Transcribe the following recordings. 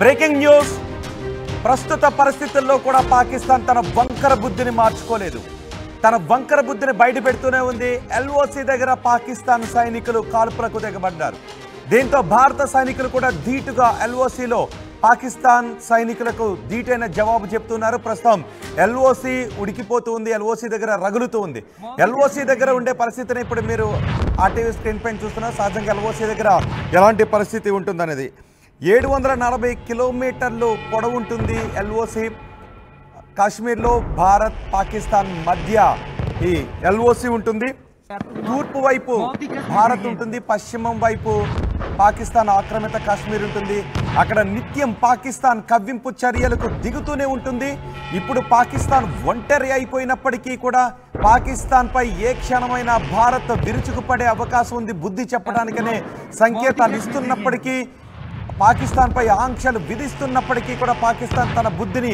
Breaking news. ప్రస్తుత పరిస్థితుల్లో కూడా పాకిస్తాన్ తన వంకర బుద్ధిని మార్చుకోలేదు. తన వంకర బుద్ధిని బయట పెడుతూనే ఉంది. ఎల్ఓసి దగ్గర పాకిస్తాన్ సైనికులు కాల్పులకు దిగబడ్డారు. దీంతో భారత సైనికులు కూడా ధీటుగా ఎల్ఓసిలో పాకిస్తాన్ సైనికులకు ధీటైన జవాబు చెప్తున్నారు. ప్రస్తుతం ఎల్ఓసి ఉడికిపోతూ ఉంది, ఎల్ఓసి దగ్గర రగులుతూ ఉంది. ఎల్ఓసి దగ్గర ఉండే పరిస్థితిని ఇప్పుడు మీరు ఆర్టీవీ స్క్రీన్ పైన చూస్తున్నారు. సహజంగా ఎల్ఓసి దగ్గర ఎలాంటి పరిస్థితి ఉంటుందనేది 740 కిలోమీటర్లు పొడవు ఉంటుంది. ఎల్ఓసి కాశ్మీర్లో భారత్ పాకిస్తాన్ మధ్య ఈ ఎల్ఓసి ఉంటుంది. తూర్పు వైపు భారత్ ఉంటుంది, పశ్చిమం వైపు పాకిస్తాన్ ఆక్రమిత కాశ్మీర్ ఉంటుంది. అక్కడ నిత్యం పాకిస్తాన్ కవ్వింపు చర్యలకు దిగుతూనే ఉంటుంది. ఇప్పుడు పాకిస్తాన్ ఒంటరి అయిపోయినప్పటికీ కూడా పాకిస్తాన్పై ఏ క్షణమైనా భారత్ విరుచుకుపడే అవకాశం ఉంది. బుద్ధి చెప్పడానికనే సంకేతాలు ఇస్తున్నప్పటికీ, పాకిస్తాన్పై ఆంక్షలు విధిస్తున్నప్పటికీ కూడా పాకిస్తాన్ తన బుద్ధిని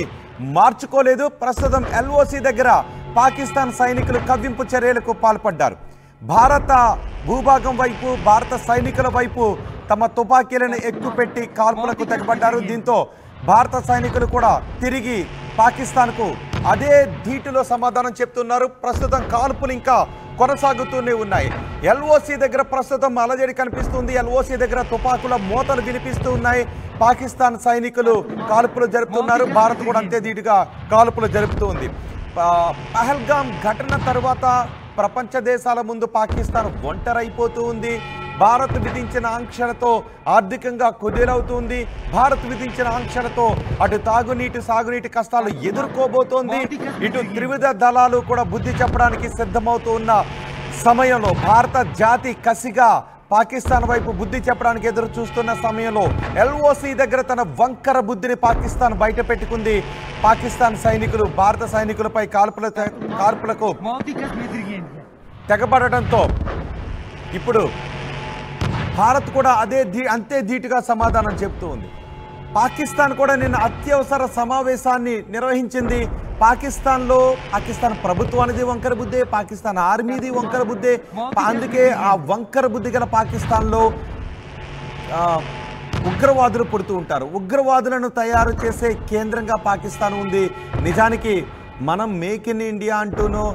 మార్చుకోలేదు. ప్రస్తుతం ఎల్ఓసి దగ్గర పాకిస్తాన్ సైనికులు కవ్వింపు చర్యలకు పాల్పడ్డారు. భారత భూభాగం వైపు, భారత సైనికుల వైపు తమ తుపాకీలను ఎక్కుపెట్టి కాల్పులకు తెగబడ్డారు. దీంతో భారత సైనికులు కూడా తిరిగి పాకిస్తాన్కు అదే ధీటులో సమాధానం చెప్తున్నారు. ప్రస్తుతం కాల్పులు ఇంకా కొనసాగుతూనే ఉన్నాయి. ఎల్ఓసి దగ్గర ప్రస్తుతం అలజడి కనిపిస్తుంది. ఎల్ఓసి దగ్గర తుపాకుల మోతలు వినిపిస్తూ ఉన్నాయి. పాకిస్తాన్ సైనికులు కాల్పులు జరుపుతున్నారు. భారత్ కూడా అంతే ధీటుగా కాల్పులు జరుపుతుంది. పహల్గామ్ ఘటన తర్వాత ప్రపంచ దేశాల ముందు పాకిస్తాన్ ఒంటరైపోతూ ఉంది. భారత్ విధించిన ఆంక్షలతో ఆర్థికంగా కుదేలవుతుంది. భారత్ విధించిన ఆంక్షలతో అటు తాగునీటి సాగునీటి కష్టాలు ఎదుర్కోబోతోంది. ఇటు త్రివిధ దళాలు కూడా బుద్ధి చెప్పడానికి సిద్ధమవుతూ ఉన్న సమయంలో భారత జాతి కసిగా పాకిస్తాన్ వైపు బుద్ధి చెప్పడానికి ఎదురు చూస్తున్న సమయంలో ఎల్ఓసి దగ్గర తన వంకర బుద్ధిని పాకిస్తాన్ బయట పెట్టుకుంది. పాకిస్తాన్ సైనికులు భారత సైనికులపై కాల్పులకు తెగబడటంతో ఇప్పుడు భారత్ కూడా అంతే ధీటుగా సమాధానం చెప్తూ ఉంది. పాకిస్తాన్ కూడా నిన్న అత్యవసర సమావేశాన్ని నిర్వహించింది. పాకిస్తాన్ ప్రభుత్వానిది వంకర బుద్ధే, పాకిస్తాన్ ఆర్మీది వంకర బుద్ధే. అందుకే ఆ వంకర బుద్ధి గల పాకిస్తాన్లో ఉగ్రవాదులు పుడుతూ ఉంటారు. ఉగ్రవాదులను తయారు చేసే కేంద్రంగా పాకిస్తాన్ ఉంది. నిజానికి మనం మేక్ ఇన్ ఇండియా అంటూనో,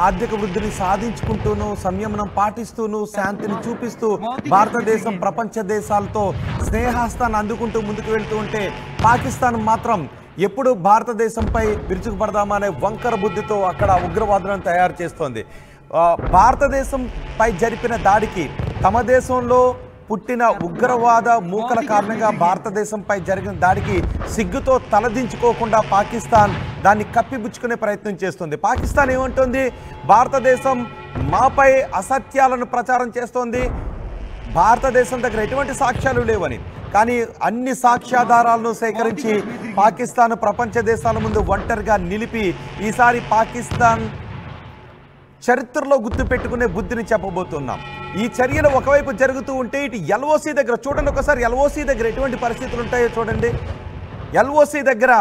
ఆర్థిక వృద్ధిని సాధించుకుంటూను, సంయమనం పాటిస్తూను, శాంతిని చూపిస్తూ భారతదేశం ప్రపంచ దేశాలతో స్నేహాస్తాన్ని అందుకుంటూ ముందుకు వెళ్తూ ఉంటే, పాకిస్తాన్ మాత్రం ఎప్పుడు భారతదేశంపై విరుచుకుపడదామా అనే వంకర బుద్ధితో అక్కడ ఉగ్రవాదులను తయారు చేస్తోంది. భారతదేశంపై జరిపిన దాడికి, తమ దేశంలో పుట్టిన ఉగ్రవాద మూకల కారణంగా భారతదేశంపై జరిగిన దాడికి సిగ్గుతో తలదించుకోకుండా పాకిస్తాన్ దాన్ని కప్పిపుచ్చుకునే ప్రయత్నం చేస్తుంది. పాకిస్తాన్ ఏమంటుంది? భారతదేశం మాపై అసత్యాలను ప్రచారం చేస్తోంది, భారతదేశం దగ్గర ఎటువంటి సాక్ష్యాలు లేవని. కానీ అన్ని సాక్ష్యాధారాలను సేకరించి పాకిస్తాన్ ప్రపంచ దేశాల ముందు ఒంటరిగా నిలిపి ఈసారి పాకిస్తాన్ చరిత్రలో గుర్తుపెట్టుకునే బుద్ధిని చెప్పబోతున్నాం. ఈ చర్యలు ఒకవైపు జరుగుతూ ఉంటే ఇటు ఎల్ఓసి దగ్గర చూడండి, ఒకసారి ఎల్ఓసి దగ్గర ఎటువంటి పరిస్థితులు ఉంటాయో చూడండి. ఎల్ఓసి దగ్గర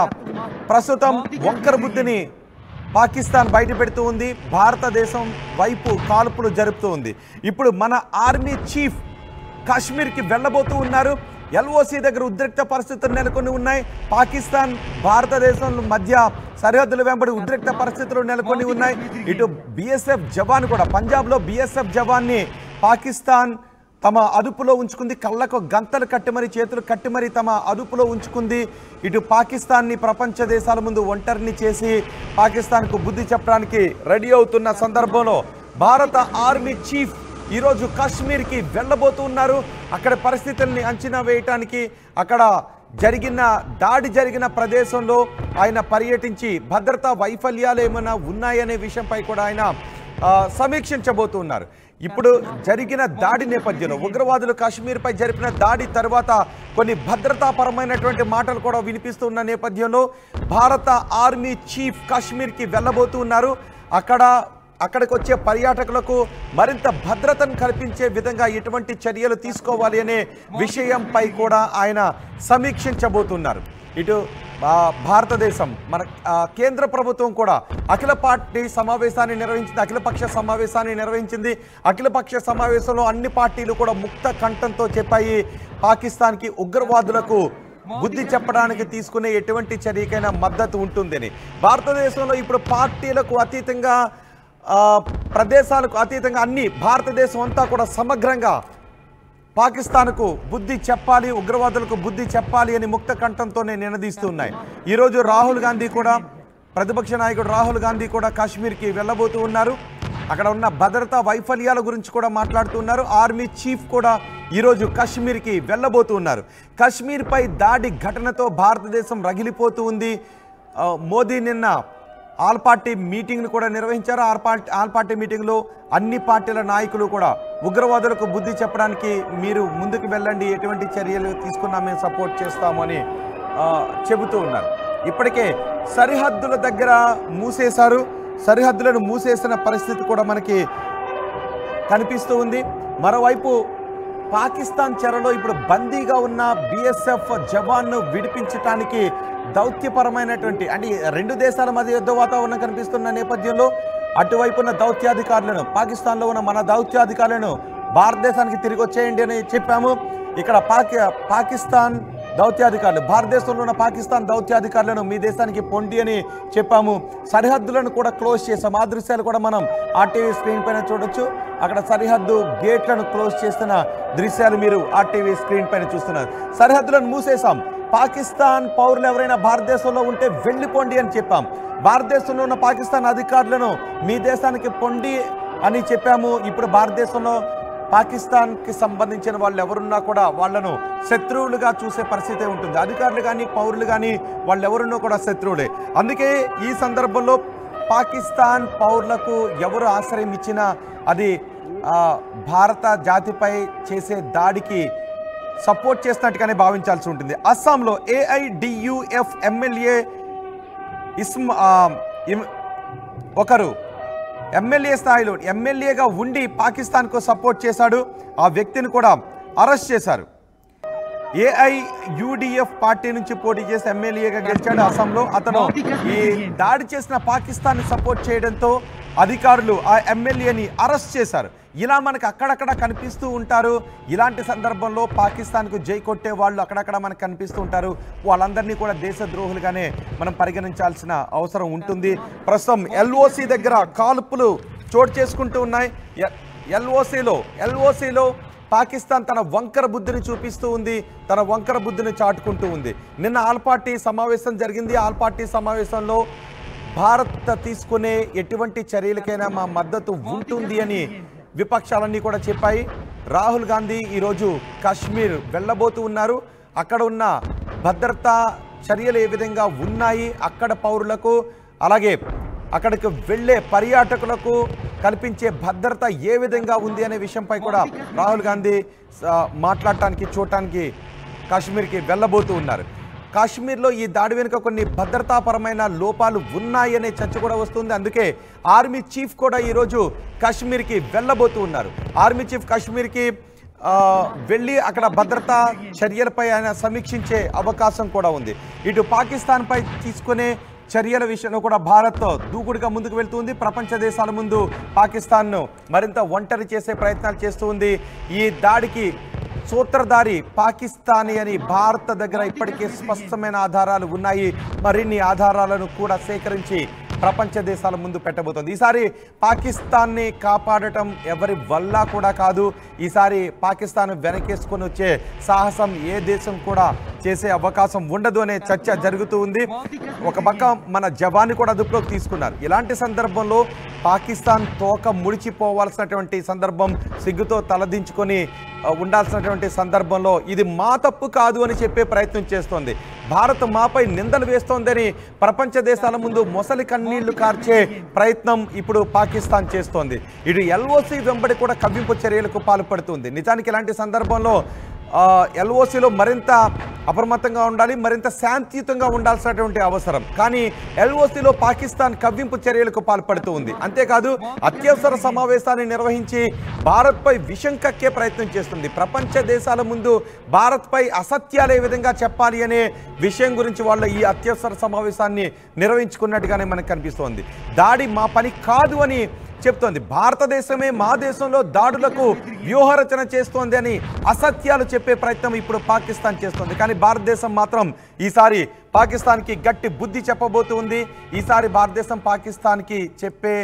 ప్రస్తుతం వంకర బుద్ధిని పాకిస్తాన్ బయట పెడుతూ ఉంది. భారతదేశం వైపు కాల్పులు జరుపుతూ ఉంది. ఇప్పుడు మన ఆర్మీ చీఫ్ కాశ్మీర్కి వెళ్ళబోతూ ఉన్నారు. ఎల్ఓసి దగ్గర ఉద్రిక్త పరిస్థితులు నెలకొని ఉన్నాయి. పాకిస్తాన్ భారతదేశం మధ్య సరిహద్దుల వెంబడి ఉద్రిక్త పరిస్థితులు నెలకొని ఉన్నాయి. ఇటు బిఎస్ఎఫ్ జవాన్ కూడా, పంజాబ్లో బిఎస్ఎఫ్ జవాన్ని పాకిస్తాన్ తమ అదుపులో ఉంచుకుంది. కళ్ళకు గంతలు కట్టి మరి, చేతులు కట్టి మరి తమ అదుపులో ఉంచుకుంది. ఇటు పాకిస్తాన్ని ప్రపంచ దేశాల ముందు ఒంటరిని చేసి పాకిస్తాన్కు బుద్ధి చెప్పడానికి రెడీ అవుతున్న సందర్భంలో భారత ఆర్మీ చీఫ్ ఈరోజు కాశ్మీర్కి వెళ్ళబోతూ ఉన్నారు. అక్కడ పరిస్థితుల్ని అంచనా వేయటానికి, అక్కడ దాడి జరిగిన ప్రదేశంలో ఆయన పర్యటించి భద్రతా వైఫల్యాలు ఏమైనా ఉన్నాయనే విషయంపై కూడా ఆయన సమీక్షించబోతున్నారు. ఇప్పుడు జరిగిన దాడి నేపథ్యంలో, ఉగ్రవాదులు కాశ్మీర్పై జరిపిన దాడి తర్వాత కొన్ని భద్రతాపరమైనటువంటి మాటలు కూడా వినిపిస్తున్న నేపథ్యంలో భారత ఆర్మీ చీఫ్ కాశ్మీర్కి వెళ్ళబోతూ ఉన్నారు. అక్కడికి వచ్చే పర్యాటకులకు మరింత భద్రతను కల్పించే విధంగా ఎటువంటి చర్యలు తీసుకోవాలి అనే విషయంపై కూడా ఆయన సమీక్షించబోతున్నారు. ఇటు భారతదేశం మన కేంద్ర ప్రభుత్వం కూడా అఖిలపక్ష సమావేశాన్ని నిర్వహించింది. అఖిలపక్ష సమావేశంలో అన్ని పార్టీలు కూడా ముక్త కంఠంతో చెప్పాయి, పాకిస్తాన్కి ఉగ్రవాదులకు బుద్ధి చెప్పడానికి తీసుకునే ఎటువంటి చర్యకైనా మద్దతు ఉంటుందని. భారతదేశంలో ఇప్పుడు పార్టీలకు అతీతంగా ప్రదేశాలకు అతీతంగా అన్ని భారతదేశం అంతా కూడా సమగ్రంగా పాకిస్తాన్కు బుద్ధి చెప్పాలి, ఉగ్రవాదులకు బుద్ధి చెప్పాలి అని ముక్త కంఠంతోనే నినదీస్తూ ఉన్నాయి. ఈరోజు రాహుల్ గాంధీ కూడా, ప్రతిపక్ష నాయకుడు రాహుల్ గాంధీ కూడా కాశ్మీర్కి వెళ్ళబోతూ ఉన్నారు. అక్కడ ఉన్న భద్రతా వైఫల్యాల గురించి కూడా మాట్లాడుతూ ఉన్నారు. ఆర్మీ చీఫ్ కూడా ఈరోజు కాశ్మీర్కి వెళ్ళబోతూ ఉన్నారు. కాశ్మీర్పై దాడి ఘటనతో భారతదేశం రగిలిపోతూ ఉంది. మోదీ నిన్న ఆల్ పార్టీ మీటింగ్ను కూడా నిర్వహించారు. ఆల్ పార్టీ మీటింగ్లో అన్ని పార్టీల నాయకులు కూడా ఉగ్రవాదులకు బుద్ధి చెప్పడానికి మీరు ముందుకు వెళ్ళండి, ఎటువంటి చర్యలు తీసుకున్నా మేము సపోర్ట్ చేస్తాము అని చెబుతూ ఉన్నారు. ఇప్పటికే సరిహద్దుల దగ్గర మూసేశారు. సరిహద్దులను మూసేసిన పరిస్థితి కూడా మనకి కనిపిస్తూ ఉంది. మరోవైపు పాకిస్తాన్ చెరలో ఇప్పుడు బందీగా ఉన్న బీఎస్ఎఫ్ జవాన్ను విడిపించడానికి దౌత్యపరమైనటువంటి అంటే రెండు దేశాల మధ్య యుద్ధ వాతావరణం కనిపిస్తున్న నేపథ్యంలో అటువైపున్న దౌత్యాధికారులను, పాకిస్తాన్లో ఉన్న మన దౌత్యాధికారులను భారతదేశానికి తిరిగి వచ్చేయండి అని చెప్పాము. ఇక్కడ పాకిస్తాన్ దౌత్యాధికారులు, భారతదేశంలో ఉన్న పాకిస్తాన్ దౌత్యాధికారులను మీ దేశానికి పొండి అని చెప్పాము. సరిహద్దులను కూడా క్లోజ్ చేసాం. ఆ దృశ్యాలు కూడా మనం ఆర్టీవీ స్క్రీన్ పైన చూడొచ్చు. అక్కడ సరిహద్దు గేట్లను క్లోజ్ చేస్తున్న దృశ్యాలు మీరు ఆర్టీవీ స్క్రీన్ పైన చూస్తున్నారు. సరిహద్దులను మూసేసాం. పాకిస్తాన్ పౌరులు ఎవరైనా భారతదేశంలో ఉంటే వెళ్ళిపోండి అని చెప్పాం. భారతదేశంలో ఉన్న పాకిస్తాన్ అధికారులను మీ దేశానికి పొండి అని చెప్పాము. ఇప్పుడు భారతదేశంలో పాకిస్తాన్కి సంబంధించిన వాళ్ళు ఎవరున్నా కూడా వాళ్ళను శత్రువులుగా చూసే పరిస్థితి ఉంటుంది. అధికారులు కానీ పౌరులు కానీ వాళ్ళు ఎవరున్నా కూడా శత్రువులే. అందుకే ఈ సందర్భంలో పాకిస్తాన్ పౌరులకు ఎవరు ఆశ్రయం ఇచ్చినా అది భారత జాతిపై చేసే దాడికి సపోర్ట్ చేసినట్టుగానే భావించాల్సి ఉంటుంది. అస్సాంలో ఏఐడియుఎఫ్ ఎమ్మెల్యే ఒకరు ఎమ్మెల్యే స్థాయిలో ఎమ్మెల్యేగా ఉండి పాకిస్తాన్కు సపోర్ట్ చేశాడు. ఆ వ్యక్తిని కూడా అరెస్ట్ చేశారు. ఏఐయుడిఎఫ్ పార్టీ నుంచి పోటీ చేసి ఎమ్మెల్యేగా గెలిచాడు అస్సాంలో. అతను ఈ దాడి చేసిన పాకిస్తాన్ని సపోర్ట్ చేయడంతో అధికారులు ఆ ఎమ్మెల్యేని అరెస్ట్ చేశారు. ఇలా మనకు అక్కడక్కడ కనిపిస్తూ ఉంటారు. ఇలాంటి సందర్భంలో పాకిస్తాన్కు జై కొట్టే వాళ్ళు అక్కడక్కడ మనకు కనిపిస్తూ ఉంటారు. వాళ్ళందరినీ కూడా దేశద్రోహులుగానే మనం పరిగణించాల్సిన అవసరం ఉంటుంది. ప్రస్తుతం ఎల్ఓసి దగ్గర కాల్పులు చోటు చేసుకుంటూ ఉన్నాయి. ఎల్ఓసిలో పాకిస్తాన్ తన వంకర బుద్ధిని చూపిస్తూ ఉంది, తన వంకర బుద్ధిని చాటుకుంటూ ఉంది. నిన్న ఆల్ పార్టీ సమావేశం జరిగింది. ఆల్ పార్టీ సమావేశంలో భారత్ తీసుకునే ఎటువంటి చర్యలకైనా మా మద్దతు ఉంటుంది అని విపక్షాలన్నీ కూడా చెప్పాయి. రాహుల్ గాంధీ ఈరోజు కాశ్మీర్ వెళ్ళబోతూ ఉన్నారు. అక్కడ ఉన్న భద్రతా చర్యలు ఏ విధంగా ఉన్నాయి, అక్కడ పౌరులకు అలాగే అక్కడికి వెళ్ళే పర్యాటకులకు కల్పించే భద్రత ఏ విధంగా ఉంది అనే విషయంపై కూడా రాహుల్ గాంధీ మాట్లాడటానికి చూడటానికి కాశ్మీర్కి వెళ్ళబోతూ ఉన్నారు. కాశ్మీర్లో ఈ దాడి వెనుక కొన్ని భద్రతాపరమైన లోపాలు ఉన్నాయనే చర్చ కూడా వస్తుంది. అందుకే ఆర్మీ చీఫ్ కూడా ఈరోజు కాశ్మీర్కి వెళ్ళబోతూ ఉన్నారు. ఆర్మీ చీఫ్ కాశ్మీర్కి వెళ్ళి అక్కడ భద్రతా చర్యలపై ఆయన సమీక్షించే అవకాశం కూడా ఉంది. ఇటు పాకిస్తాన్పై తీసుకునే చర్యల విషయంలో కూడా భారత్ దూకుడుగా ముందుకు వెళ్తుంది. ప్రపంచ దేశాల ముందు పాకిస్తాన్ను మరింత ఒంటరి చేసే ప్రయత్నాలు చేస్తూ ఉంది. ఈ దాడికి సూత్రధారి పాకిస్తానీ అని భారత్ దగ్గర ఇప్పటికే స్పష్టమైన ఆధారాలు ఉన్నాయి. మరిన్ని ఆధారాలను కూడా సేకరించి ప్రపంచ దేశాల ముందు పెట్టబోతోంది. ఈసారి పాకిస్తాన్ని కాపాడటం ఎవరి వల్ల కూడా కాదు. ఈసారి పాకిస్తాన్ వెనకేసుకొని వచ్చే సాహసం ఏ దేశం కూడా చేసే అవకాశం ఉండదు అనే చర్చ జరుగుతూ ఉంది. ఒక పక్క మన జవాన్ని కూడా అదుపులోకి తీసుకున్నారు. ఇలాంటి సందర్భంలో పాకిస్తాన్ తోక ముడిచిపోవాల్సినటువంటి సందర్భం, సిగ్గుతో తలదించుకొని ఉండాల్సినటువంటి సందర్భంలో ఇది మా తప్పు కాదు అని చెప్పే ప్రయత్నం చేస్తోంది. భారత్ మాపై నిందలు వేస్తోందని ప్రపంచ దేశాల ముందు మొసలి కన్నీళ్లు కార్చే ప్రయత్నం ఇప్పుడు పాకిస్తాన్ చేస్తోంది. ఇటు ఎల్ఓసి వెంబడి కూడా కవ్వింపు చర్యలకు పాల్పడుతుంది. నిజానికి ఇలాంటి సందర్భంలో ఎల్ఓసిలో మరింత అప్రమత్తంగా ఉండాలి, మరింత శాంతియుతంగా ఉండాల్సినటువంటి అవసరం. కానీ ఎల్ఓసిలో పాకిస్తాన్ కవ్వింపు చర్యలకు పాల్పడుతూ ఉంది. అంతేకాదు అత్యవసర సమావేశాన్ని నిర్వహించి భారత్పై విషం కక్కే ప్రయత్నం చేస్తుంది. ప్రపంచ దేశాల ముందు భారత్పై అసత్యాలు ఏ విధంగా చెప్పాలి అనే విషయం గురించి వాళ్ళు ఈ అత్యవసర సమావేశాన్ని నిర్వహించుకున్నట్టుగానే మనకు కనిపిస్తోంది. దాడి మా పని కాదు అని చెప్తోంది. భారతదేశమే మా దేశంలో దాడులకు వ్యూహరచన చేస్తోంది అని అసత్యాలు చెప్పే ప్రయత్నం ఇప్పుడు పాకిస్తాన్ చేస్తోంది. కానీ భారతదేశం మాత్రం ఈసారి పాకిస్తాన్కి గట్టి బుద్ధి చెప్పబోతుంది. ఈసారి భారతదేశం పాకిస్తాన్కి చెప్పే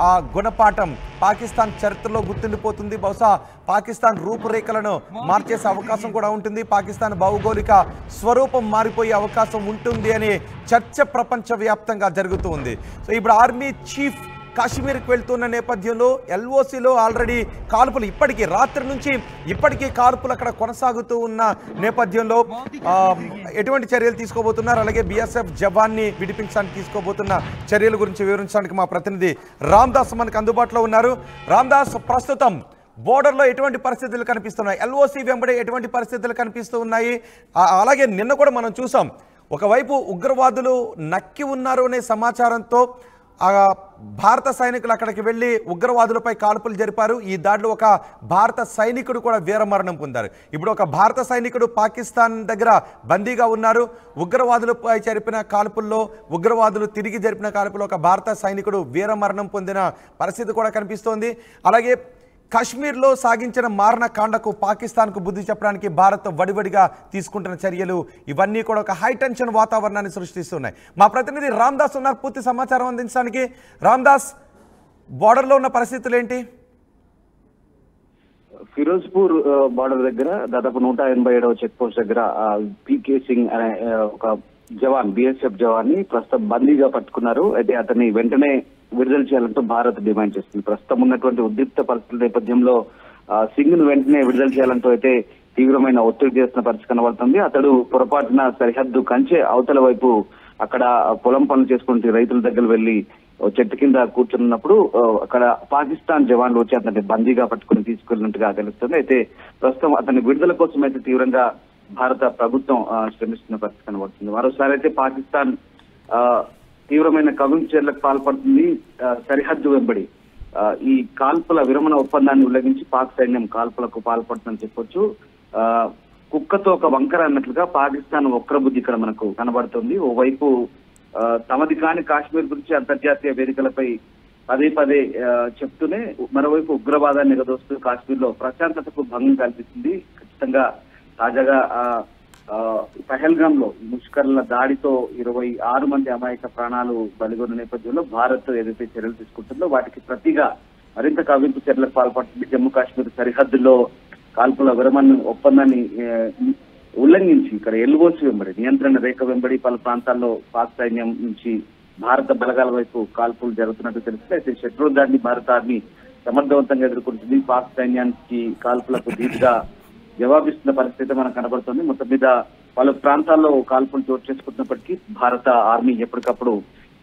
ఆ గుణపాఠం పాకిస్తాన్ చరిత్రలో గుర్తుండిపోతుంది. బహుశా పాకిస్తాన్ రూపురేఖలను మార్చేసే అవకాశం కూడా ఉంటుంది. పాకిస్తాన్ భౌగోళిక స్వరూపం మారిపోయే అవకాశం ఉంటుంది అనే చర్చ ప్రపంచవ్యాప్తంగా జరుగుతూ ఉంది. సో ఇప్పుడు ఆర్మీ చీఫ్ కాశ్మీర్కి వెళ్తున్న నేపథ్యంలో ఎల్ఓసిలో ఆల్రెడీ కాల్పులు ఇప్పటికీ రాత్రి నుంచి ఇప్పటికీ కాల్పులు అక్కడ కొనసాగుతూ ఉన్న నేపథ్యంలో ఎటువంటి చర్యలు తీసుకోబోతున్నారు, అలాగే బీఎస్ఎఫ్ జవాన్ని విడిపించడానికి తీసుకోబోతున్న చర్యల గురించి వివరించడానికి మా ప్రతినిధి రామ్దాస్ మనకు అందుబాటులో ఉన్నారు. రామ్దాస్, ప్రస్తుతం బోర్డర్లో ఎటువంటి పరిస్థితులు కనిపిస్తున్నాయి, ఎల్ఓసి వెంబడి ఎటువంటి పరిస్థితులు కనిపిస్తూ ఉన్నాయి? అలాగే నిన్న కూడా మనం చూసాం, ఒకవైపు ఉగ్రవాదులు నక్కి ఉన్నారు అనే సమాచారంతో భారత సైనికులు అక్కడికి వెళ్ళి ఉగ్రవాదులపై కాల్పులు జరిపారు. ఈ దాడిలో ఒక భారత సైనికుడు కూడా వీరమరణం పొందారు. ఇప్పుడు ఒక భారత సైనికుడు పాకిస్తాన్ దగ్గర బందీగా ఉన్నారు. ఉగ్రవాదులపై జరిపిన కాల్పుల్లో ఉగ్రవాదులు తిరిగి జరిపిన కాల్పుల్లో ఒక భారత సైనికుడు వీరమరణం పొందిన పరిస్థితి కూడా కనిపిస్తోంది. అలాగే కాశ్మీర్లో సాగించిన మారణకాండకు పాకిస్తాన్కు బుద్ధి చెప్పడానికి భారత్ వడివడిగా తీసుకుంటున్న చర్యలు ఇవన్నీ కూడా ఒక హై టెన్షన్ వాతావరణాన్ని సృష్టిస్తున్నాయి. మా ప్రతినిధి రామ్దాస్ ఉన్నారు పూర్తి సమాచారం అందించడానికి. రామ్దాస్, బోర్డర్లో ఉన్న పరిస్థితులు ఏంటి? ఫిరోజ్పూర్ బార్డర్ దగ్గర దాదాపు 187వ చెక్ పోస్ట్ దగ్గర పీకే సింగ్ అనే ఒక జవాన్, బీఎస్ఎఫ్ జవాన్ని ప్రస్తుతం బందీగా పట్టుకున్నారు. అయితే అతన్ని వెంటనే విడుదల చేయాలంటూ భారత్ డిమాండ్ చేస్తుంది. ప్రస్తుతం ఉన్నటువంటి ఉద్రిక్త పరిస్థితుల నేపథ్యంలో సింగ్ ను వెంటనే విడుదల చేయాలంటూ అయితే తీవ్రమైన ఒత్తిడి చేస్తున్న పరిస్థితి కనబడుతుంది. అతడు పొరపాటున సరిహద్దు కంచె అవతల వైపు అక్కడ పొలం పనులు చేసుకుంటే రైతుల దగ్గర వెళ్లి చెట్టు కింద కూర్చున్నప్పుడు అక్కడ పాకిస్తాన్ జవాన్లు వచ్చి అతన్ని బందీగా పట్టుకుని తీసుకెళ్లినట్టుగా తెలుస్తుంది. అయితే ప్రస్తుతం అతని విడుదల కోసం అయితే తీవ్రంగా భారత ప్రభుత్వం శ్రమిస్తున్న పరిస్థితి కనబడుతుంది. మరోసారి అయితే పాకిస్తాన్ తీవ్రమైన కవింపు చర్యలకు పాల్పడుతుంది. సరిహద్దు వెంబడి ఈ కాల్పుల విరమణ ఒప్పందాన్ని ఉల్లంఘించి పాక్ సైన్యం కాల్పులకు పాల్పడుతుందని చెప్పొచ్చు. కుక్కతో ఒక వంకర అన్నట్లుగా పాకిస్తాన్ వక్రబుద్ధి ఇక్కడ మనకు కనబడుతుంది. ఓవైపు తమది కాని కాశ్మీర్ గురించి అంతర్జాతీయ వేదికలపై పదే పదే చెప్తూనే మరోవైపు ఉగ్రవాదాన్ని ఎగదోస్తూ కాశ్మీర్ లో ప్రశాంతతకు భంగం కల్పిస్తుంది. ఖచ్చితంగా తాజాగా పహల్గామ్ లో ముష్కర్ల దాడితో 26 మంది అమాయక ప్రాణాలు బలిగొన్న నేపథ్యంలో భారత్ ఏదైతే చర్యలు తీసుకుంటుందో వాటికి ప్రతిగా మరింత కవింపు చర్యలకు పాల్పడుతుంది. జమ్మూ కాశ్మీర్ సరిహద్దుల్లో కాల్పుల విరమణ ఒప్పందాన్ని ఉల్లంఘించి ఇక్కడ ఎల్ఓసి వెంబడి నియంత్రణ రేఖ వెంబడి పలు ప్రాంతాల్లో పాక్ సైన్యం నుంచి భారత బలగాల వైపు కాల్పులు జరుగుతున్నట్టు తెలుస్తుంది. అయితే శత్రు దాడిని భారత ఆర్మీ సమర్థవంతంగా ఎదుర్కొంటుంది. పాక్ సైన్యానికి కాల్పులకు ధీటుగా జవాబిస్తున్న పరిస్థితి మనకు కనబడుతుంది. మొత్తం మీద పలు ప్రాంతాల్లో కాల్పులు చోటు చేసుకుంటున్నప్పటికీ భారత ఆర్మీ ఎప్పటికప్పుడు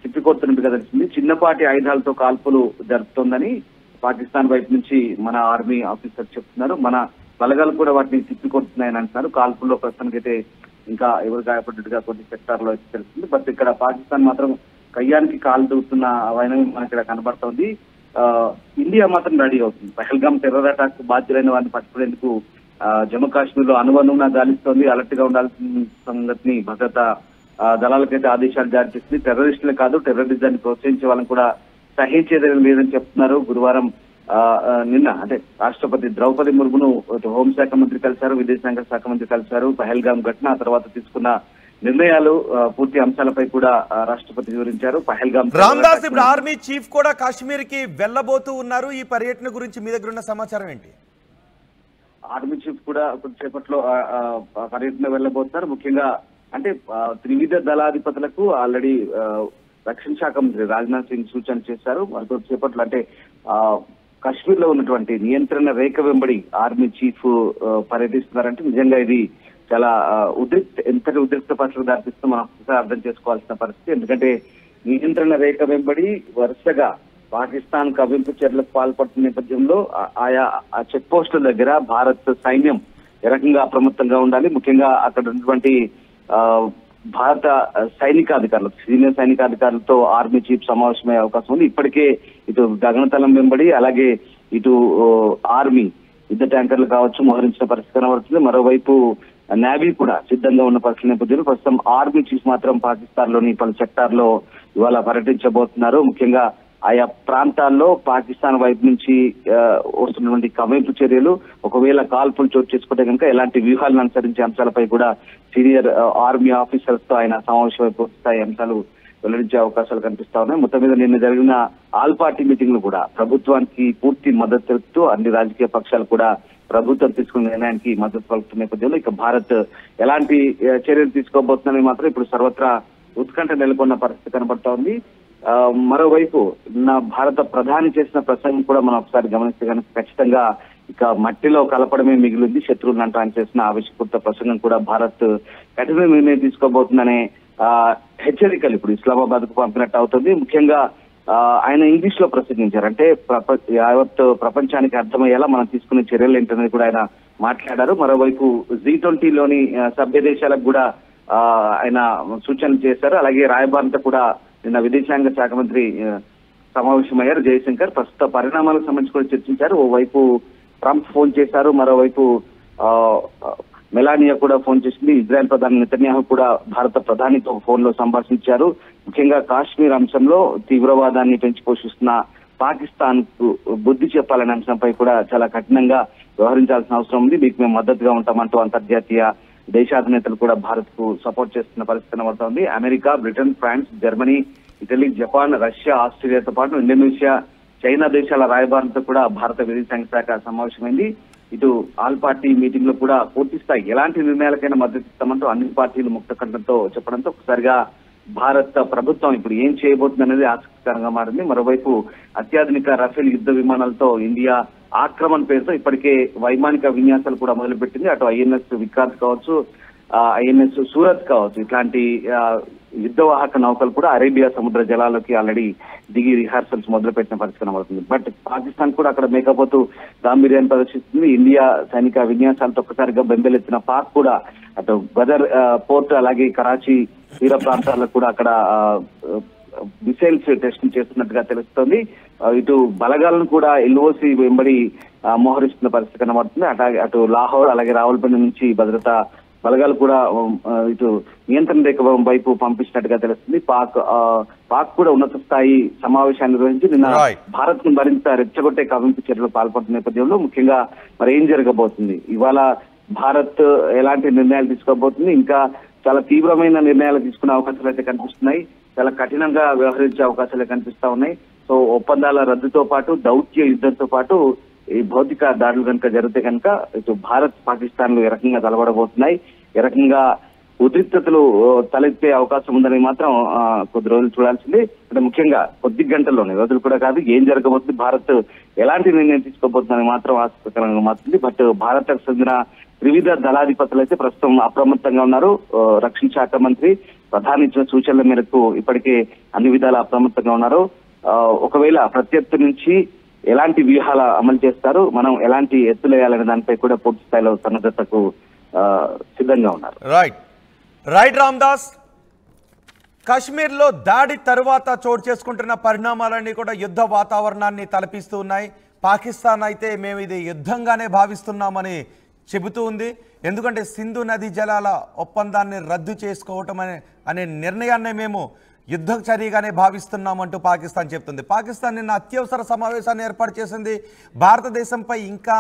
తిప్పికొడుతున్నట్టుగా తెలిసింది. చిన్నపాటి ఆయుధాలతో కాల్పులు జరుపుతోందని పాకిస్తాన్ వైపు నుంచి మన ఆర్మీ ఆఫీసర్ చెప్తున్నారు. మన బలగాలు కూడా వాటిని తిప్పికొడుతున్నాయని అంటున్నారు. కాల్పుల్లో ప్రస్తుతానికైతే ఇంకా ఎవరు గాయపడ్డట్టుగా కొన్ని సెక్టార్లో తెలుస్తుంది. బట్ ఇక్కడ పాకిస్తాన్ మాత్రం కయ్యానికి కాలు దూస్తున్న వైనం మనకి ఇక్కడ కనబడుతోంది. ఇండియా మాత్రం రెడీ అవుతుంది. పహల్గామ్ టెర్రర్ అటాక్ బాధ్యులైన వారిని పట్టుకునేందుకు జమ్మూ కాశ్మీర్ లో అనువనువున గాలిస్తోంది. అలర్ట్ గా ఉండాల్సిన సంగతిని భద్రతా దళాలకైతే ఆదేశాలు జారీ చేస్తుంది. టెర్రరిస్టులే కాదు, టెర్రరిజాన్ని ప్రోత్సహించే వాళ్ళని కూడా సహించేది లేదని చెప్తున్నారు. గురువారం నిన్న అంటే రాష్ట్రపతి ద్రౌపది ముర్మును హోంశాఖ మంత్రి కలిశారు, విదేశాంగ శాఖ మంత్రి కలిశారు. పహల్గామ్ ఘటన తర్వాత తీసుకున్న నిర్ణయాలు పూర్తి అంశాలపై కూడా రాష్ట్రపతి వివరించారు. పహల్గామ్ రామ్దాస్, ఇప్పుడు ఆర్మీ చీఫ్ కూడా కాశ్మీర్ కి వెళ్ళబోతూ ఉన్నారు. ఈ పర్యటన గురించి మీ దగ్గర ఉన్న సమాచారం ఏంటి? ఆర్మీ చీఫ్ కూడా కొద్దిసేపట్లో పర్యటన వెళ్ళబోతున్నారు. ముఖ్యంగా అంటే త్రివిధ దళాధిపతులకు ఆల్రెడీ రక్షణ శాఖ మంత్రి రాజ్నాథ్ సింగ్ సూచన చేశారు. కొద్దిసేపట్లో అంటే కాశ్మీర్ లో ఉన్నటువంటి నియంత్రణ రేఖ వెంబడి ఆర్మీ చీఫ్ పర్యటిస్తున్నారంటే నిజంగా ఇది చాలా ఎంతటి ఉద్రిక్త పరిస్థితులు దారితీస్తూ మనం అర్థం చేసుకోవాల్సిన పరిస్థితి. ఎందుకంటే నియంత్రణ రేఖ వెంబడి వరుసగా పాకిస్తాన్ కవింపు చర్యలకు పాల్పడుతున్న నేపథ్యంలో ఆయా చెక్ పోస్టుల దగ్గర భారత్ సైన్యం ఏ రకంగా అప్రమత్తంగా ఉండాలి. ముఖ్యంగా అక్కడ ఉన్నటువంటి భారత సైనికాధికారులు, సీనియర్ సైనికాధికారులతో ఆర్మీ చీఫ్ సమావేశమయ్యే అవకాశం ఉంది. ఇప్పటికే ఇటు గగనతలం వెంబడి అలాగే ఇటు ఆర్మీ యుద్ధ ట్యాంకర్లు కావచ్చు మోహరించిన పరిస్థితి కనబడుతుంది. మరోవైపు నేవీ కూడా సిద్ధంగా ఉన్న పరిస్థితి నేపథ్యంలో ప్రస్తుతం ఆర్మీ చీఫ్ మాత్రం పాకిస్తాన్ లోని పలు సెక్టార్లో ఇవాళ పర్యటించబోతున్నారు. ముఖ్యంగా ఆయా ప్రాంతాల్లో పాకిస్తాన్ వైపు నుంచి వస్తున్నటువంటి కవ్వింపు చర్యలు, ఒకవేళ కాల్పులు చోటు చేసుకుంటే కనుక ఎలాంటి వ్యూహాలను అనుసరించే అంశాలపై కూడా సీనియర్ ఆర్మీ ఆఫీసర్స్ తో ఆయన సమావేశమై పూర్తి స్థాయి అంశాలు వెల్లడించే అవకాశాలు కనిపిస్తా ఉన్నాయి. మొత్తం మీద నిన్న జరిగిన ఆల్ పార్టీ మీటింగ్లు కూడా ప్రభుత్వానికి పూర్తి మద్దతు తెలుపుతూ అన్ని రాజకీయ పక్షాలు కూడా ప్రభుత్వం తీసుకున్న నిర్ణయానికి మద్దతు పలుకుతున్న నేపథ్యంలో ఇక భారత్ ఎలాంటి చర్యలు తీసుకోబోతుందని మాత్రం ఇప్పుడు సర్వత్రా ఉత్కంఠ నెలకొన్న పరిస్థితి కనబడతా ఉంది. మరోవైపు నా భారత ప్రధాని చేసిన ప్రసంగం కూడా మనం ఒకసారి గమనిస్తే కనుక ఖచ్చితంగా ఇక మట్టిలో కలపడమే మిగిలింది, శత్రువులను అంటే ఆయన చేసిన ఆవేశపూరిత ప్రసంగం కూడా భారత్ కఠిన నిర్ణయం తీసుకోబోతుందనే హెచ్చరికలు ఇప్పుడు ఇస్లామాబాద్ కు పంపినట్టు అవుతుంది. ముఖ్యంగా ఆయన ఇంగ్లీష్ లో ప్రసంగించారు. అంటే యావత్ ప్రపంచానికి అర్థమయ్యేలా మనం తీసుకునే చర్యలు ఏంటనేది కూడా ఆయన మాట్లాడారు. మరోవైపు G20లోని సభ్య దేశాలకు కూడా ఆయన సూచనలు చేశారు. అలాగే రాయబారంతో కూడా నిన్న విదేశాంగ శాఖ మంత్రి సమావేశమయ్యారు జయశంకర్. ప్రస్తుత పరిణామాలకు సంబంధించి కూడా చర్చించారు. ఓవైపు ట్రంప్ ఫోన్ చేశారు, మరోవైపు మెలానియా కూడా ఫోన్ చేసింది. ఇజ్రాయెల్ ప్రధాని నెతన్యాహు కూడా భారత ప్రధానితో ఫోన్ లో సంభాషించారు. ముఖ్యంగా కాశ్మీర్ అంశంలో తీవ్రవాదాన్ని పెంచి పోషిస్తున్న పాకిస్తాన్ కు బుద్ధి చెప్పాలనే అంశంపై కూడా చాలా కఠినంగా వ్యవహరించాల్సిన అవసరం ఉంది, మీకు మేము మద్దతుగా ఉంటామంటూ అంతర్జాతీయ దేశాధినేతలు కూడా భారత్ కు సపోర్ట్ చేస్తున్న పరిస్థితి కనబడుతోంది. America, Britain, France, Germany, Italy, Japan, Russia, ఆస్ట్రేలియాతో పాటు ఇండోనేషియా, చైనా దేశాల రాయబారులతో కూడా భారత విదేశాంగ శాఖ సమావేశమైంది. ఇటు ఆల్ పార్టీ మీటింగ్ లో కూడా పూర్తి స్థాయి ఎలాంటి నిర్ణయాలకైనా మద్దతు ఇస్తామంటూ అన్ని పార్టీలు ముక్తకంఠంతో చెప్పడంతో ఒకసారిగా భారత ప్రభుత్వం ఇప్పుడు ఏం చేయబోతుంది అనేది ఆసక్తికరంగా మారింది. మరోవైపు అత్యాధునిక రఫేల్ యుద్ధ విమానాలతో ఇండియా ఆక్రమణ పేరుతో ఇప్పటికే వైమానిక విన్యాసాలు కూడా మొదలుపెట్టింది. అటు INS విక్రాంత్ కావచ్చు, INS సూరత్ కావచ్చు, ఇట్లాంటి యుద్ధవాహక నౌకలు కూడా అరేబియా సముద్ర జలాల్లోకి ఆల్రెడీ దిగి రిహార్సల్స్ మొదలుపెట్టిన పరిస్థితి కనబడుతుంది. బట్ పాకిస్తాన్ కూడా అక్కడ మేకపోతూ గాంభీర్యాన్ని ప్రదర్శిస్తుంది. ఇండియా సైనిక విన్యాసాలతో ఒక్కసారిగా బెంబేలెత్తిన పాక్ కూడా అటు గదర్ పోర్ట్ అలాగే కరాచీ తీర ప్రాంతాల్లో కూడా అక్కడ మిసైల్స్ టెస్టింగ్ చేస్తున్నట్టుగా తెలుస్తోంది. ఇటు బలగాలను కూడా LOC వెంబడి మోహరిస్తున్న పరిస్థితి కనబడుతుంది. అటు లాహోర్ అలాగే రావులపల్లి నుంచి భద్రతా బలగాలు కూడా ఇటు నియంత్రణ రేఖ వైపు పంపించినట్టుగా తెలుస్తుంది. పాక్ కూడా ఉన్నత స్థాయి సమావేశాన్ని నిర్వహించి నిన్న భారత్ ను మరింత రెచ్చగొట్టే కవ్వింపు చర్యలు పాల్పడుతున్న నేపథ్యంలో ముఖ్యంగా మరి ఏం జరగబోతుంది, ఇవాళ భారత్ ఎలాంటి నిర్ణయాలు తీసుకోబోతుంది, ఇంకా చాలా తీవ్రమైన నిర్ణయాలు తీసుకునే అవకాశాలు అయితే కనిపిస్తున్నాయి, చాలా కఠినంగా వ్యవహరించే అవకాశాలు కనిపిస్తా ఉన్నాయి. సో ఒప్పందాల రద్దుతో పాటు దౌత్య యుద్ధంతో పాటు ఈ భౌతిక దాడులు కనుక జరిగితే కనుక ఇటు భారత్ పాకిస్తాన్లు ఏ రకంగా తలబడబోతున్నాయి, ఏ రకంగా ఉద్రిక్తతలు తలెత్తే అవకాశం ఉందని మాత్రం కొద్ది రోజులు చూడాల్సింది. అంటే ముఖ్యంగా కొద్ది గంటల్లోనే, రోజులు కూడా కాదు, ఏం జరగబోతుంది, భారత్ ఎలాంటి నిర్ణయం తీసుకోబోతుందని మాత్రం ఆసక్తికరంగా మారుతుంది. బట్ భారత్కు చెందిన త్రివిధ దళాధిపతులు అయితే ప్రస్తుతం అప్రమత్తంగా ఉన్నారు. రక్షణ శాఖ మంత్రి ప్రధాని ఇచ్చిన సూచనల మేరకు ఇప్పటికే అన్ని విధాలా అప్రమత్తంగా ఉన్నారు. ఒకవేళ ప్రత్యర్థి నుంచి ఎలాంటి వ్యూహాలు అమలు చేస్తారు, మనం ఎలాంటి ఎత్తులు వేయాలనే దానిపై కూడా పూర్తి స్థాయిలో సన్నద్ధతకు సిద్ధంగా ఉన్నారు. రైట్ రామ్దాస్, కాశ్మీర్లో దాడి తరువాత చోటు చేసుకుంటున్న పరిణామాలన్నీ కూడా యుద్ధ వాతావరణాన్ని తలపిస్తూ ఉన్నాయి. పాకిస్తాన్ అయితే మేము ఇది యుద్ధంగానే భావిస్తున్నామని చెబుతూ ఉంది. ఎందుకంటే సింధు నదీ జలాల ఒప్పందాన్ని రద్దు చేసుకోవటం అనే నిర్ణయాన్ని మేము యుద్ధ చర్యగానే భావిస్తున్నామంటూ పాకిస్తాన్ చెప్తుంది. పాకిస్తాన్ నిన్న అత్యవసర సమావేశాన్ని ఏర్పాటు చేసింది. భారతదేశంపై ఇంకా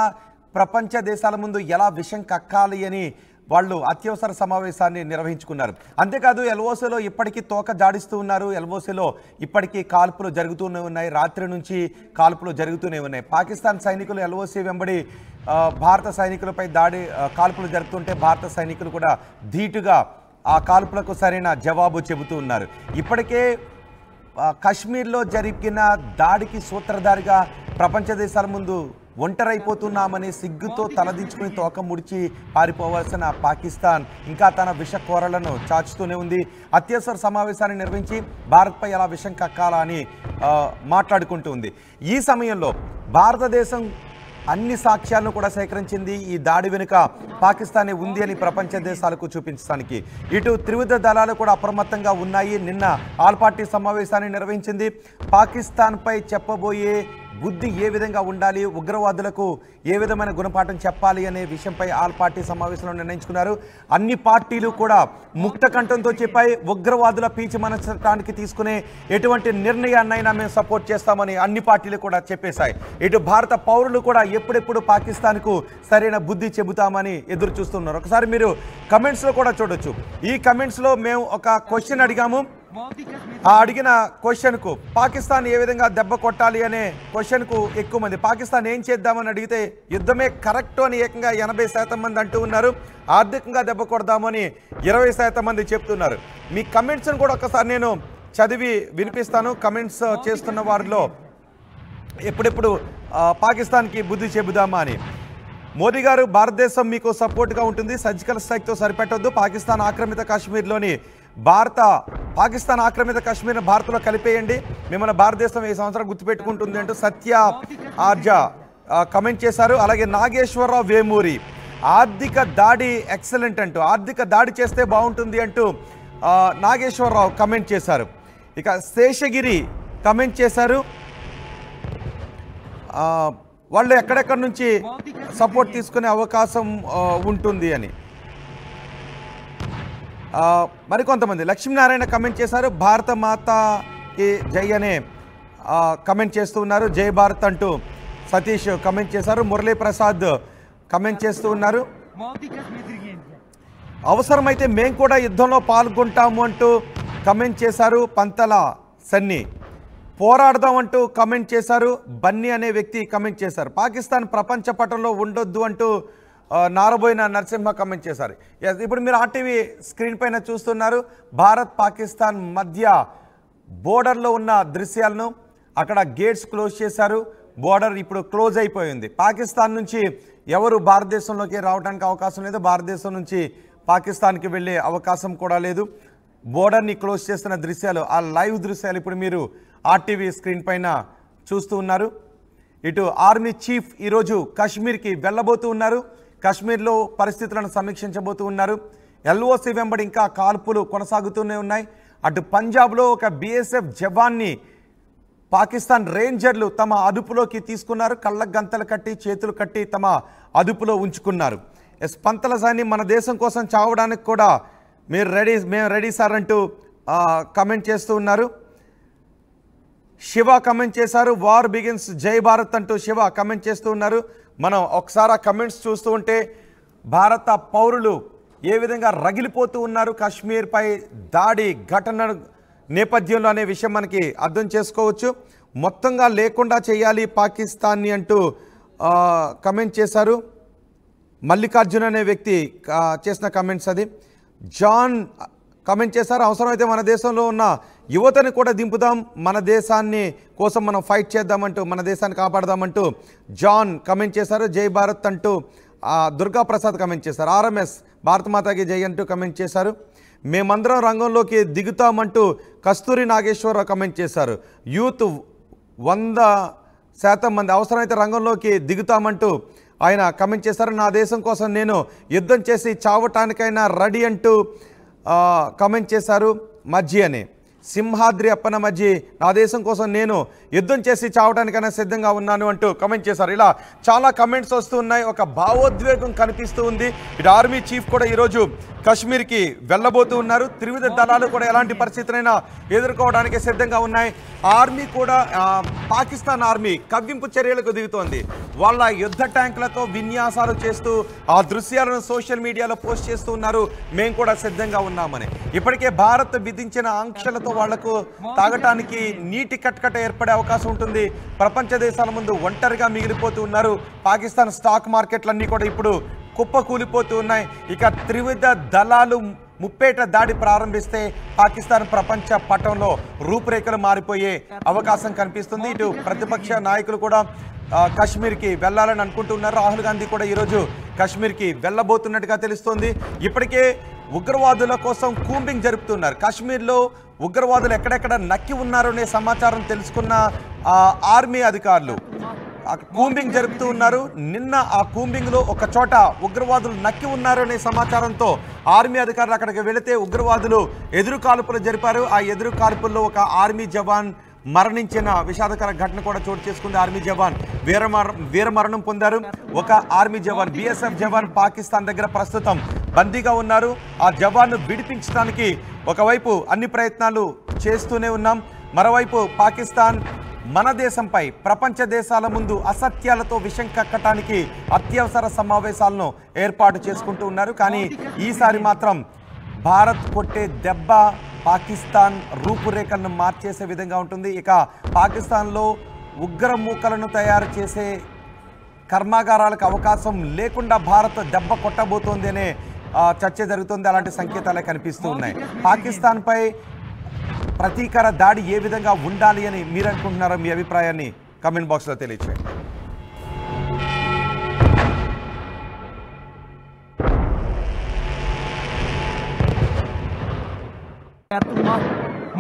ప్రపంచ దేశాల ముందు ఎలా విషం కక్కాలి అని వాళ్ళు అత్యవసర సమావేశాన్ని నిర్వహించుకున్నారు. అంతేకాదు LOCలో ఇప్పటికీ తోక జాడిస్తూ ఉన్నారు. LOCలో ఇప్పటికీ కాల్పులు జరుగుతూనే ఉన్నాయి, రాత్రి నుంచి కాల్పులు జరుగుతూనే ఉన్నాయి. పాకిస్తాన్ సైనికులు LOC వెంబడి భారత సైనికులపై కాల్పులు జరుగుతుంటే భారత సైనికులు కూడా ధీటుగా ఆ కాల్పులకు సరైన జవాబు చెబుతూ ఉన్నారు. ఇప్పటికే కాశ్మీర్లో జరిగిన దాడికి సూత్రధారిగా ప్రపంచ దేశాల ముందు ఒంటరైపోతున్నామని సిగ్గుతో తలదించుకుని తోక ముడిచి పారిపోవాల్సిన పాకిస్తాన్ ఇంకా తన విష కోరలను చాచుతూనే ఉంది. అత్యవసర సమావేశాన్ని నిర్వహించి భారత్పై ఎలా విషం కక్కాలా అని మాట్లాడుకుంటూ ఉంది. ఈ సమయంలో భారతదేశం అన్ని సాక్ష్యాలను కూడా సేకరించింది. ఈ దాడి వెనుక పాకిస్తానే ఉంది అని ప్రపంచ దేశాలకు చూపించడానికి. ఇటు త్రివిధ దళాలు కూడా అప్రమత్తంగా ఉన్నాయి. నిన్న ఆల్ పార్టీ సమావేశాన్ని నిర్వహించింది. పాకిస్తాన్పై చెప్పబోయే బుద్ధి ఏ విధంగా ఉండాలి, ఉగ్రవాదులకు ఏ విధమైన గుణపాఠం చెప్పాలి అనే విషయంపై ఆల్ పార్టీ సమావేశంలో నిర్ణయించుకున్నారు. అన్ని పార్టీలు కూడా ముక్త కంఠంతో చెప్పాయి, ఉగ్రవాదుల పీచి మనచటానికి తీసుకునే ఎటువంటి నిర్ణయాన్నైనా మేము సపోర్ట్ చేస్తామని అన్ని పార్టీలు కూడా చెప్పేశాయి. ఇటు భారత పౌరులు కూడా ఎప్పుడెప్పుడు పాకిస్తాన్కు సరైన బుద్ధి చెబుతామని ఎదురు చూస్తున్నారు. ఒకసారి మీరు కమెంట్స్లో కూడా చూడొచ్చు. ఈ కమెంట్స్లో మేము ఒక క్వశ్చన్ అడిగాము. ఆ అడిగిన క్వశ్చన్కు పాకిస్తాన్ ఏ విధంగా దెబ్బ కొట్టాలి అనే క్వశ్చన్కు ఎక్కువ మంది పాకిస్తాన్ ఏం చేద్దామని అడిగితే యుద్ధమే కరెక్ట్ అని ఏకంగా 80% మంది అంటూ ఉన్నారు. ఆర్థికంగా దెబ్బ కొడదామని 20% మంది చెప్తున్నారు. మీ కమెంట్స్ని కూడా ఒకసారి నేను చదివి వినిపిస్తాను. కమెంట్స్ చేస్తున్న వారిలో ఎప్పుడెప్పుడు పాకిస్తాన్కి బుద్ధి చెబుదామా అని. మోదీ గారు, భారతదేశం మీకు సపోర్ట్గా ఉంటుంది, సర్జికల్ స్ట్రైక్తో సరిపెట్టొద్దు. పాకిస్తాన్ ఆక్రమిత కాశ్మీర్లోని పాకిస్తాన్ ఆక్రమిత కాశ్మీర్ని భారత్లో కలిపేయండి, మిమ్మల్ని భారతదేశం ఈ సంవత్సరం గుర్తుపెట్టుకుంటుంది అంటూ సత్య ఆర్జా కమెంట్ చేశారు. అలాగే నాగేశ్వరరావు వేమూరి, ఆర్థిక దాడి ఎక్సలెంట్ అంటూ, ఆర్థిక దాడి చేస్తే బాగుంటుంది అంటూ నాగేశ్వరరావు కమెంట్ చేశారు. ఇక శేషగిరి కమెంట్ చేశారు, వాళ్ళు ఎక్కడెక్కడి నుంచి సపోర్ట్ తీసుకునే అవకాశం ఉంటుంది అని. మరికొంతమంది లక్ష్మీనారాయణ కమెంట్ చేశారు, భారత మాతకి జై అనే కమెంట్ చేస్తూ ఉన్నారు. జై భారత్ అంటూ సతీష్ కమెంట్ చేశారు. మురళీప్రసాద్ కమెంట్ చేస్తూ ఉన్నారు. అవసరమైతే మేము కూడా యుద్ధంలో పాల్గొంటాము అంటూ కమెంట్ చేశారు. పంతల సన్ని పోరాడదామంటూ కమెంట్ చేశారు. బన్నీ అనే వ్యక్తి కమెంట్ చేశారు. పాకిస్తాన్ ప్రపంచ పటంలో ఉండొద్దు అంటూ నారబోయిన నరసింహ కమెంట్ చేశారు. ఇప్పుడు మీరు ఆర్టీవీ స్క్రీన్ పైన చూస్తున్నారు భారత్ పాకిస్తాన్ మధ్య బోర్డర్లో ఉన్న దృశ్యాలను. అక్కడ గేట్స్ క్లోజ్ చేశారు, బోర్డర్ ఇప్పుడు క్లోజ్ అయిపోయింది. పాకిస్తాన్ నుంచి ఎవరు భారతదేశంలోకి రావడానికి అవకాశం లేదు, భారతదేశం నుంచి పాకిస్తాన్కి వెళ్ళే అవకాశం కూడా లేదు. బోర్డర్ని క్లోజ్ చేస్తున్న దృశ్యాలు, ఆ లైవ్ దృశ్యాలు ఇప్పుడు మీరు ఆర్టీవీ స్క్రీన్ పైన చూస్తూ ఉన్నారు. ఇటు ఆర్మీ చీఫ్ ఈరోజు కాశ్మీర్కి వెళ్ళబోతూ ఉన్నారు. కాశ్మీర్లో పరిస్థితులను సమీక్షించబోతూ ఉన్నారు. ఎల్ఓసి వెంబడి ఇంకా కాల్పులు కొనసాగుతూనే ఉన్నాయి. అటు పంజాబ్లో ఒక బీఎస్ఎఫ్ జవాన్ని పాకిస్తాన్ రేంజర్లు తమ అదుపులోకి తీసుకున్నారు. కళ్ళకు గంతలు కట్టి, చేతులు కట్టి తమ అదుపులో ఉంచుకున్నారు. పంతల సాని, మన దేశం కోసం చావడానికి కూడా మేము రెడీ సార్ అంటూ కమెంట్ చేస్తూ ఉన్నారు. శివ కమెంట్ చేశారు, వార్ బిగిన్స్, జై భారత్ అంటూ శివ కమెంట్ చేస్తూ ఉన్నారు. మనం ఒకసారి ఆ కమెంట్స్ చూస్తూ ఉంటే భారత పౌరులు ఏ విధంగా రగిలిపోతూ ఉన్నారు కాశ్మీర్పై దాడి ఘటన నేపథ్యంలో అనే విషయం మనకి అర్థం చేసుకోవచ్చు. మొత్తంగా లేకుండా చేయాలి పాకిస్తాన్ని అంటూ కమెంట్ చేశారు. మల్లికార్జున్ అనే వ్యక్తి చేసిన కమెంట్స్ అది. జాన్ కమెంట్ చేశారు, అవసరమైతే మన దేశంలో ఉన్న యువతని కూడా దింపుదాం, మన దేశాన్ని కోసం మనం ఫైట్ చేద్దామంటూ, మన దేశాన్ని కాపాడదామంటూ జాన్ కమెంట్ చేశారు. జై భారత్ అంటూ దుర్గా ప్రసాద్ కమెంట్ చేశారు. ఆర్ఎంఎస్ భారత మాతాకి జై అంటూ కమెంట్ చేశారు. మేమందరం రంగంలోకి దిగుతామంటూ కస్తూరి నాగేశ్వరరావు కమెంట్ చేశారు. యూత్ 100% మంది అవసరమైతే రంగంలోకి దిగుతామంటూ ఆయన కమెంట్ చేశారు. నా దేశం కోసం నేను యుద్ధం చేసి చావటానికైనా రెడీ అంటూ కమెంట్ చేశారు. మజ్జి అని, సింహాద్రి అప్పన మజ్జి, నా దేశం కోసం నేను యుద్ధం చేసి చావడానికైనా సిద్ధంగా ఉన్నాను అంటూ కమెంట్ చేశారు. ఇలా చాలా కమెంట్స్ వస్తూ ఉన్నాయి. ఒక భావోద్వేగం కనిపిస్తూ ఉంది. ఇటు ఆర్మీ చీఫ్ కూడా ఈరోజు కాశ్మీర్కి వెళ్ళబోతూ ఉన్నారు. త్రివిధ దళాలు కూడా ఎలాంటి పరిస్థితులైనా ఎదుర్కోవడానికి సిద్ధంగా ఉన్నాయి. ఆర్మీ కూడా, పాకిస్తాన్ ఆర్మీ కవ్వింపు చర్యలకు దిగుతోంది. వాళ్ళ యుద్ధ ట్యాంకులతో విన్యాసాలు చేస్తూ ఆ దృశ్యాలను సోషల్ మీడియాలో పోస్ట్ చేస్తూ ఉన్నారు. మేము కూడా సిద్ధంగా ఉన్నామని. ఇప్పటికే భారత్ విధించిన ఆంక్షలతో వాళ్లకు తాగటానికి నీటి కట్కట ఏర్పడే అవకాశం ఉంటుంది. ప్రపంచ దేశాల ముందు ఒంటరిగా మిగిలిపోతూ ఉన్నారు. పాకిస్తాన్ స్టాక్ మార్కెట్లన్నీ కూడా ఇప్పుడు కుప్పకూలిపోతూ ఉన్నాయి. ఇక త్రివిధ దళాలు ముప్పేట దాడి ప్రారంభిస్తే పాకిస్తాన్ ప్రపంచ పటంలో రూపురేఖలు మారిపోయే అవకాశం కనిపిస్తుంది. ఇటు ప్రతిపక్ష నాయకులు కూడా కాశ్మీర్కి వెళ్ళాలని అనుకుంటున్నారు. రాహుల్ గాంధీ కూడా ఈరోజు కాశ్మీర్కి వెళ్ళబోతున్నట్టుగా తెలుస్తోంది. ఇప్పటికే ఉగ్రవాదుల కోసం కూంబింగ్ జరుపుతున్నారు. కాశ్మీర్లో ఉగ్రవాదులు ఎక్కడెక్కడ నక్కి ఉన్నారు అనే సమాచారం తెలుసుకున్న ఆర్మీ అధికారులు కూంబింగ్ జరుపుతూ ఉన్నారు. నిన్న ఆ కూంబింగ్లో ఒక చోట ఉగ్రవాదులు నక్కి ఉన్నారు అనే సమాచారంతో ఆర్మీ అధికారులు అక్కడికి వెళితే ఉగ్రవాదులు ఎదురు కాల్పులు జరిపారు. ఆ ఎదురు కాల్పుల్లో ఒక ఆర్మీ జవాన్ మరణించిన విషాదకర ఘటన కూడా చోటు చేసుకుంది. ఆర్మీ జవాన్ వీరమరణం పొందారు. ఒక ఆర్మీ జవాన్ BSF జవాన్ పాకిస్తాన్ దగ్గర ప్రస్తుతం బందీగా ఉన్నారు. ఆ జవాన్ను విడిపించడానికి ఒకవైపు అన్ని ప్రయత్నాలు చేస్తూనే ఉన్నాం. మరోవైపు పాకిస్తాన్ మన దేశంపై ప్రపంచ దేశాల ముందు అసత్యాలతో విషం కక్కటానికి అత్యవసర సమావేశాలను ఏర్పాటు చేసుకుంటూ ఉన్నారు. కానీ ఈసారి మాత్రం భారత్ కొట్టే దెబ్బ పాకిస్తాన్ రూపురేఖలను మార్చేసే విధంగా ఉంటుంది. ఇక పాకిస్తాన్లో ఉగ్రమూకలను తయారు చేసే కర్మాగారాలకు అవకాశం లేకుండా భారత్ దెబ్బ కొట్టబోతోంది అనే చర్చ జరుగుతుంది. అలాంటి సంకేతాలే కనిపిస్తూ ఉన్నాయి. పాకిస్తాన్పై ప్రతీకార దాడి ఏ విధంగా ఉండాలి అని మీరు అనుకుంటున్నారో మీ అభిప్రాయాన్ని కామెంట్ బాక్స్లో తెలియచేయండి.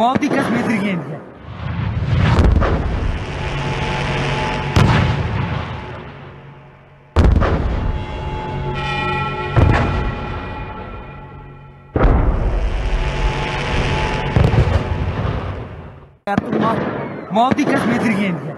Mauti kas medirigen ya. Mauti kas medirigen ya.